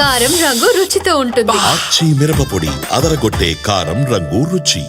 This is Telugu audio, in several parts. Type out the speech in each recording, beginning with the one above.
కారం రంగు రుచితో ఉంటుంది. ఆచి మిరపపొడి అదరగొట్టే కారం రంగు రుచి.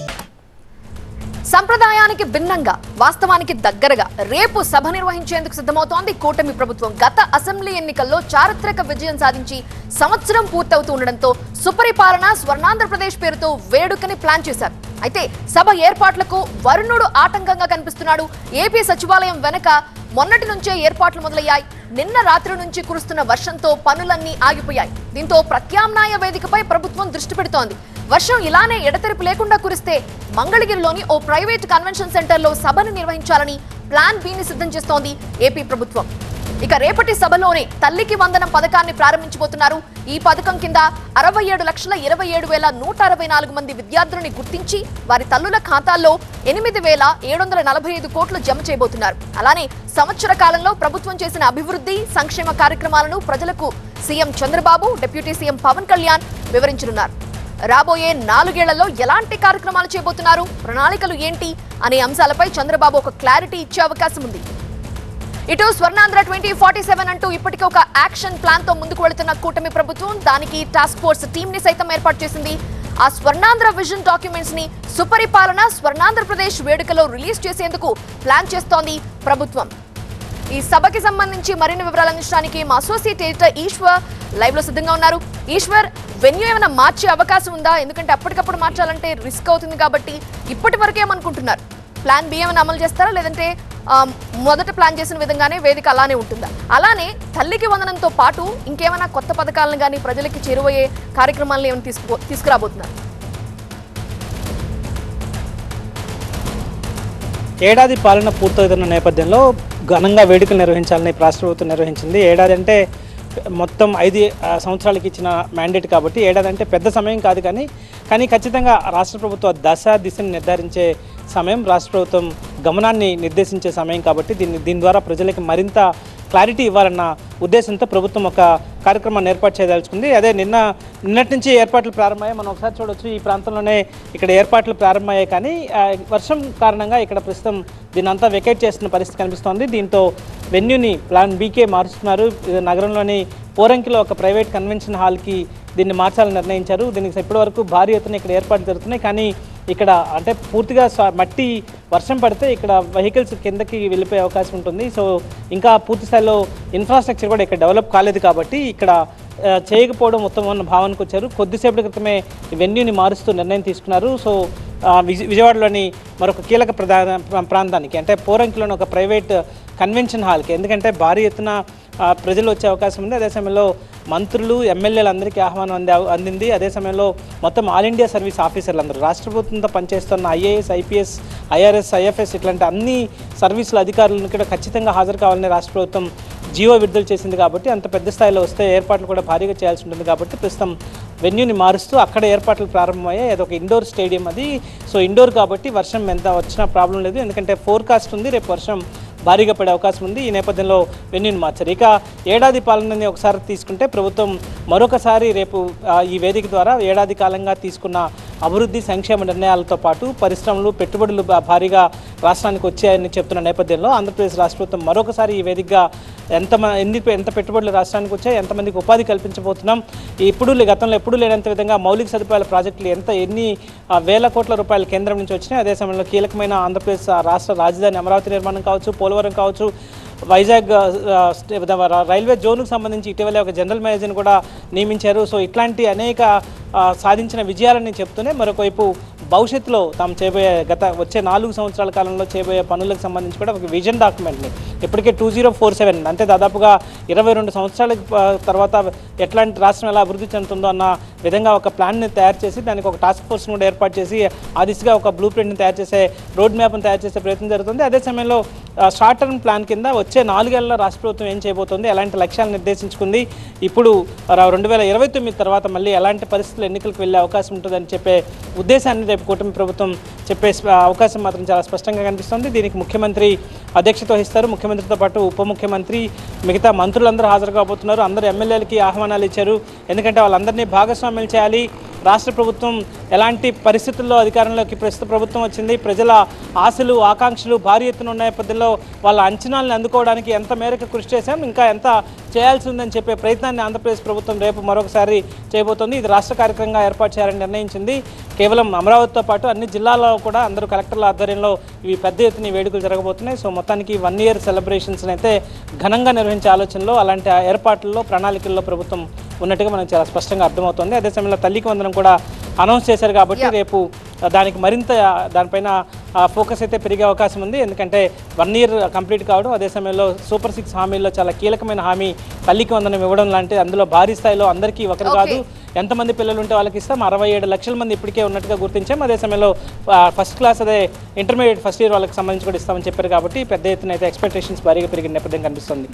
సంప్రదాయానికి భిన్నంగా వాస్తవానికి దగ్గరగా రేపు సభ నిర్వహించేందుకు సిద్ధమవుతోంది కూటమి ప్రభుత్వం. గత అసెంబ్లీ ఎన్నికల్లో చారిత్రక విజయం సాధించి సంవత్సరం పూర్తవుతూ ఉండడంతో సుపరిపాలన స్వర్ణాంధ్రప్రదేశ్ పేరుతో వేడుకని ప్లాన్ చేశారు. అయితే సభ ఏర్పాట్లకు వరుణుడు ఆటంకంగా కనిపిస్తున్నాడు. ఏపీ సచివాలయం వెనక మొన్నటి నుంచే ఏర్పాట్లు మొదలయ్యాయి. నిన్న రాత్రి నుంచి కురుస్తున్న వర్షంతో పనులన్నీ ఆగిపోయాయి. దీంతో ప్రత్యామ్నాయ వేదికపై ప్రభుత్వం దృష్టి పెడుతోంది. వర్షం ఇలానే ఎడతెరిపి లేకుండా కురిస్తే మంగళగిరిలోని ఓ ప్రైవేట్ కన్వెన్షన్ సెంటర్లో సభను నిర్వహించాలని ప్లాన్ బిని సిద్ధం చేస్తోంది ఏపీ ప్రభుత్వం. ఇక రేపటి సభలోనే తల్లికి వందనం పథకాన్ని ప్రారంభించబోతున్నారు. ఈ పథకం కింద 67,27,164 మంది విద్యార్థులని గుర్తించి వారి తల్లుల ఖాతాల్లో 8,745 కోట్లు జమ చేయబోతున్నారు. అలానే సంవత్సర కాలంలో ప్రభుత్వం చేసిన అభివృద్ధి సంక్షేమ కార్యక్రమాలను ప్రజలకు CM Chandrababu, deputy CM Pawan Kalyan వివరించనున్నారు. రాబోయే 4 ఏళ్లలో ఎలాంటి కార్యక్రమాలు చేయబోతున్నారు, ప్రణాళికలు ఏంటి అనే అంశాలపై చంద్రబాబు ఒక క్లారిటీ ఇచ్చే అవకాశం ఉంది. ఇటు స్వర్ణాంధ్ర 2047 అంటూ ఇప్పటికే ఒక యాక్షన్ ప్లాన్ తో ముందుకు వెళుతున్న కూటమి ప్రభుత్వం దానికి టాస్క్ ఫోర్స్ టీమ్ ని సైతం ఏర్పాటు చేసింది. ఆ స్వర్ణాంధ్ర విజన్ డాక్యుమెంట్స్ ని సుపరిపాలన స్వర్ణాంధ్రప్రదేశ్ వేడుకలో రిలీజ్ చేసేందుకు ప్లాన్ చేస్తోంది ప్రభుత్వం. ఈ సభకి సంబంధించి మరిన్ని వివరాలు అందించడానికి మా అసోసియేట్ ఎడిటర్ ఈశ్వర్ లైవ్ లో సిద్ధంగా ఉన్నారు. ఈశ్వర్, వెన్యూ ఏమైనా మార్చే అవకాశం ఉందా? ఎందుకంటే అప్పటికప్పుడు మార్చాలంటే రిస్క్ అవుతుంది కాబట్టి ఇప్పటి వరకు ఏమనుకుంటున్నారు? ప్లాన్ బి ఏమైనా అమలు చేస్తారా, లేదంటే మొదట ప్లాన్ చేసిన విధంగానే వేదిక అలానే ఉంటుందా? అలానే తల్లికి వందనంతో పాటు ఇంకేమైనా కొత్త పథకాలను కానీ ప్రజలకి చేరువయ్యే కార్యక్రమాలను ఏమైనా తీసుకురాబోతున్నారు? ఏడాది పాలన పూర్తవుతున్న నేపథ్యంలో ఘనంగా వేడుకలు నిర్వహించాలని రాష్ట్ర ప్రభుత్వం నిర్వహించింది. ఏడాది అంటే మొత్తం 5 సంవత్సరాలకి ఇచ్చిన మ్యాండేట్ కాబట్టి ఏడాది అంటే పెద్ద సమయం కాదు. కానీ ఖచ్చితంగా రాష్ట్ర ప్రభుత్వ దిశని నిర్ధారించే సమయం, రాష్ట్ర ప్రభుత్వం గమనాన్ని నిర్దేశించే సమయం కాబట్టి దీని ద్వారా ప్రజలకు మరింత క్లారిటీ ఇవ్వాలన్న ఉద్దేశంతో ప్రభుత్వం ఒక కార్యక్రమాన్ని ఏర్పాటు చేయదలుచుకుంది. అదే నిన్నటి నుంచి ఏర్పాట్లు ప్రారంభమయ్యాయి. మనం ఒకసారి చూడొచ్చు, ఈ ప్రాంతంలోనే ఇక్కడ ఏర్పాట్లు ప్రారంభమయ్యాయి. కానీ వర్షం కారణంగా ఇక్కడ ప్రస్తుతం దీన్ని అంతా వెకేట్ చేస్తున్న పరిస్థితి కనిపిస్తోంది. దీంతో వెన్యూని ప్లాన్ బీకే మారుస్తున్నారు. నగరంలోని పోరంకిలో ఒక ప్రైవేట్ కన్వెన్షన్ హాల్కి దీన్ని మార్చాలని నిర్ణయించారు. దీనికి ఇప్పటివరకు భారీ ఎత్తున ఇక్కడ ఏర్పాట్లు జరుగుతున్నాయి. కానీ ఇక్కడ అంటే పూర్తిగా మట్టి వర్షం పడితే ఇక్కడ వెహికల్స్ కిందకి వెళ్ళిపోయే అవకాశం ఉంటుంది. సో ఇంకా పూర్తి స్థాయిలో ఇన్ఫ్రాస్ట్రక్చర్ కూడా ఇక్కడ డెవలప్ కాలేదు కాబట్టి ఇక్కడ చేయకపోవడం ఉత్తమమైన భావనకు వచ్చారు. కొద్దిసేపటి క్రితమే వెన్యూని మారుస్తూ నిర్ణయం తీసుకున్నారు. సో విజయవాడలోని మరొక కీలక ప్రాంతానికి అంటే పోరంకిలోని ఒక ప్రైవేట్ కన్వెన్షన్ హాల్కి, ఎందుకంటే భారీ ఎత్తున ప్రజలు వచ్చే అవకాశం ఉంది. అదే సమయంలో మంత్రులు, ఎమ్మెల్యేలు అందరికీ ఆహ్వానం అందింది. అదే సమయంలో మొత్తం ఆల్ ఇండియా సర్వీస్ ఆఫీసర్లు అందరూ రాష్ట్ర ప్రభుత్వంతో పనిచేస్తున్న ఐఏఎస్, ఐపీఎస్, ఐఆర్ఎస్, ఐఎఫ్ఎస్ ఇట్లాంటి అన్ని సర్వీసుల అధికారులను కూడా ఖచ్చితంగా హాజరు కావాలని రాష్ట్ర ప్రభుత్వం జియో విడుదల చేసింది. కాబట్టి అంత పెద్ద స్థాయిలో వస్తే ఏర్పాట్లు కూడా భారీగా చేయాల్సి ఉంటుంది. కాబట్టి ప్రస్తుతం వెన్యూని మారుస్తూ అక్కడ ఏర్పాట్లు ప్రారంభమయ్యాయి. అదొక ఇండోర్ స్టేడియం అది. సో ఇండోర్ కాబట్టి వర్షం ఎంత వచ్చినా ప్రాబ్లం లేదు, ఎందుకంటే ఫోర్కాస్ట్ ఉంది, రేపు వర్షం భారీగా పడే అవకాశం ఉంది. ఈ నేపథ్యంలో వెన్యూని మార్చారు. ఇక ఏడాది పాలనని ఒకసారి తీసుకుంటే ప్రభుత్వం మరొకసారి రేపు ఈ వేదిక ద్వారా ఏడాది కాలంగా తీసుకున్న అభివృద్ధి సంక్షేమ నిర్ణయాలతో పాటు పరిశ్రమలు, పెట్టుబడులు భారీగా రాష్ట్రానికి వచ్చాయని చెప్తున్న నేపథ్యంలో ఆంధ్రప్రదేశ్ రాష్ట్ర ప్రభుత్వం మరొకసారి ఈ వేదికగా ఎంత పెట్టుబడులు రాష్ట్రానికి వచ్చాయి, ఎంతమందికి ఉపాధి కల్పించబోతున్నాం, గతంలో ఎప్పుడూ లేనంత విధంగా మౌలిక సదుపాయాల ప్రాజెక్టులు ఎన్ని వేల కోట్ల రూపాయల కేంద్రం నుంచి వచ్చినాయి. అదే సమయంలో కీలకమైన ఆంధ్రప్రదేశ్ రాష్ట్ర రాజధాని అమరావతి నిర్మాణం కావచ్చు, పోలవరం కావచ్చు, వైజాగ్ రైల్వే జోన్కు సంబంధించి ఇటీవలే ఒక జనరల్ మేనేజర్ని కూడా నియమించారు. సో ఇట్లాంటి అనేక సాధించిన విజయాలని చెప్తూనే మరొకవైపు భవిష్యత్తులో తాము వచ్చే 4 సంవత్సరాల కాలంలో చేయబోయే పనులకు సంబంధించి కూడా ఒక విజన్ డాక్యుమెంట్ని ఇప్పటికే 2047 అంటే దాదాపుగా 22 సంవత్సరాల తర్వాత ఎట్లాంటి రాష్ట్రం ఎలా అభివృద్ధి చెందుతుందో అన్న విధంగా ఒక ప్లాన్ని తయారు చేసి దానికి ఒక టాస్క్ ఫోర్స్ని కూడా ఏర్పాటు చేసి ఆ దిశగా ఒక బ్లూ ప్రింట్ని తయారు చేసే రోడ్ మ్యాప్ని తయారు చేసే ప్రయత్నం జరుగుతుంది. అదే సమయంలో షార్ట్ టర్మ్ ప్లాన్ కింద వచ్చే 4 ఏళ్లలో రాష్ట్ర ప్రభుత్వం ఏం చేయబోతోంది, ఎలాంటి లక్ష్యాలు నిర్దేశించుకుంది, ఇప్పుడు 2029 తర్వాత మళ్ళీ ఎలాంటి పరిస్థితులు ఎన్నికలకు వెళ్ళే అవకాశం ఉంటుందని చెప్పే ఉద్దేశాన్ని రేపు కూటమి ప్రభుత్వం చెప్పే అవకాశం మాత్రం చాలా స్పష్టంగా కనిపిస్తుంది. దీనికి ముఖ్యమంత్రి అధ్యక్షత వహిస్తారు. ముఖ్యమంత్రితో పాటు ఉప ముఖ్యమంత్రి, మిగతా మంత్రులందరూ హాజరు కాబోతున్నారు. అందరూ ఎమ్మెల్యేలకి ఆహ్వానాలు ఇచ్చారు. ఎందుకంటే వాళ్ళందరినీ భాగస్వామ్యం చేయాలి, రాష్ట్ర ప్రభుత్వం ఎలాంటి పరిస్థితుల్లో అధికారంలోకి ప్రస్తుత ప్రభుత్వం వచ్చింది, ప్రజల ఆశలు ఆకాంక్షలు భారీ ఎత్తున ఉన్న నేపథ్యంలో వాళ్ళ అంచనాలను అందుకోవడానికి ఎంత మేరకు కృషి చేశాం, ఇంకా ఎంత చేయాల్సి ఉందని చెప్పే ప్రయత్నాన్ని ఆంధ్రప్రదేశ్ ప్రభుత్వం రేపు మరొకసారి చేయబోతోంది. ఇది రాష్ట్ర కార్యక్రమంగా ఏర్పాటు చేయాలని నిర్ణయించింది. కేవలం అమరావతితో పాటు అన్ని జిల్లాల్లో కూడా అందరూ కలెక్టర్ల ఆధ్వర్యంలో ఇవి పెద్ద ఎత్తున వేడుకలు జరగబోతున్నాయి. సో మొత్తానికి 1 year సెలబ్రేషన్స్ అయితే ఘనంగా నిర్వహించే ఆలోచనలో, అలాంటి ఏర్పాట్లలో ప్రణాళికల్లో ప్రభుత్వం ఉన్నట్టుగా మనకు చాలా స్పష్టంగా అర్థమవుతుంది. అదే సమయంలో తల్లికి వందనం కూడా అనౌన్స్ చేశారు కాబట్టి రేపు దానికి మరింత దానిపైన ఫోకస్ అయితే పెరిగే అవకాశం ఉంది. ఎందుకంటే 1 year కంప్లీట్ కావడం, అదే సమయంలో సూపర్ 6 హామీల్లో చాలా కీలకమైన హామీ తల్లికి వందనం ఇవ్వడం లాంటి, అందులో భారీ స్థాయిలో అందరికీ ఒకరు కాదు ఎంతమంది పిల్లలు ఉంటే వాళ్ళకి ఇస్తాం, 67 లక్షల మంది ఇప్పటికే ఉన్నట్టుగా గుర్తించాం. అదే సమయంలో ఫస్ట్ క్లాస్ అదే ఇంటర్మీడియట్ ఫస్ట్ ఇయర్ వాళ్ళకి సంబంధించి కూడా ఇస్తామని చెప్పారు కాబట్టి పెద్ద ఎత్తున అయితే ఎక్స్పెక్టేషన్స్ భారీగా పెరిగిన నేపథ్యం కనిపిస్తుంది.